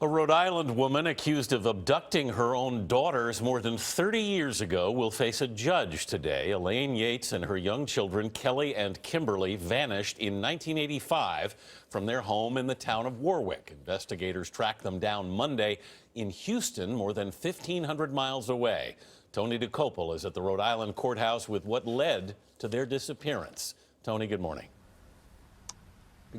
A Rhode Island woman accused of abducting her own daughters more than 30 years ago will face a judge today. Elaine Yates and her young children, Kelly and Kimberly, vanished in 1985 from their home in the town of Warwick. Investigators tracked them down Monday in Houston, more than 1,500 miles away. Tony Dokoupil is at the Rhode Island courthouse with what led to their disappearance. Tony, good morning.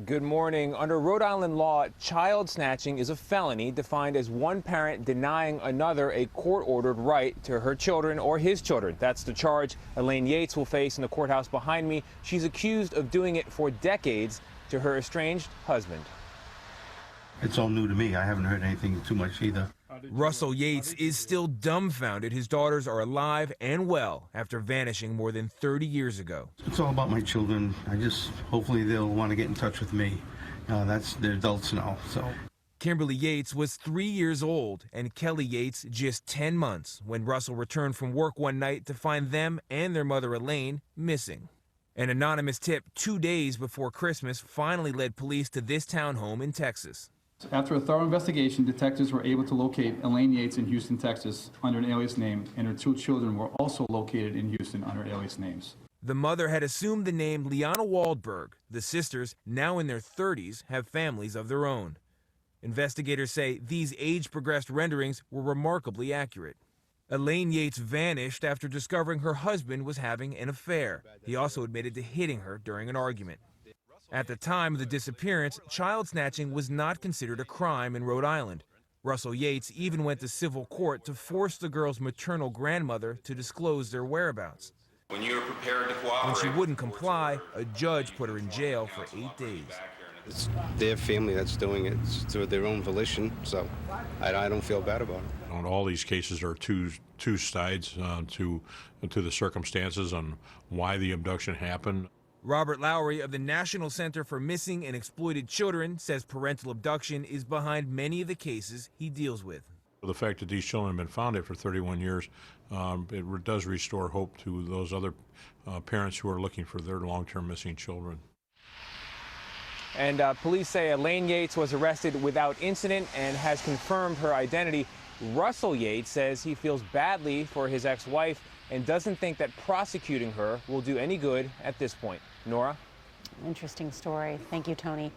Good morning. Under Rhode Island law, child snatching is a felony defined as one parent denying another a court-ordered right to her children or his children. That's the charge Elaine Yates will face in the courthouse behind me. She's accused of doing it for decades to her estranged husband. It's all new to me. I haven't heard anything too much either. Russell Yates is still dumbfounded his daughters are alive and well after vanishing more than 30 years ago. It's all about my children. Hopefully they'll want to get in touch with me. They're adults now, so. Kimberly Yates was 3 years old and Kelly Yates just 10 months when Russell returned from work one night to find them and their mother Elaine missing. An anonymous tip 2 days before Christmas finally led police to this townhome in Texas. After a thorough investigation, detectives were able to locate Elaine Yates in Houston, Texas, under an alias name, and her two children were also located in Houston under alias names. The mother had assumed the name Liana Waldberg. The sisters, now in their 30s, have families of their own. Investigators say these age-progressed renderings were remarkably accurate. Elaine Yates vanished after discovering her husband was having an affair. He also admitted to hitting her during an argument. At the time of the disappearance, child snatching was not considered a crime in Rhode Island. Russell Yates even went to civil court to force the girl's maternal grandmother to disclose their whereabouts. When you're prepared to cooperate. When she wouldn't comply, a judge put her in jail for 8 days. It's their family that's doing it. It's through their own volition, so I don't feel bad about it. On all these cases are two sides to the circumstances on why the abduction happened. Robert Lowry of the National Center for Missing and Exploited Children says parental abduction is behind many of the cases he deals with. The fact that these children have been found for 31 years, it does restore hope to those other parents who are looking for their long-term missing children. And police say Elaine Yates was arrested without incident and has confirmed her identity. Russell Yates says he feels badly for his ex-wife and doesn't think that prosecuting her will do any good at this point. Nora? Interesting story. Thank you, Tony.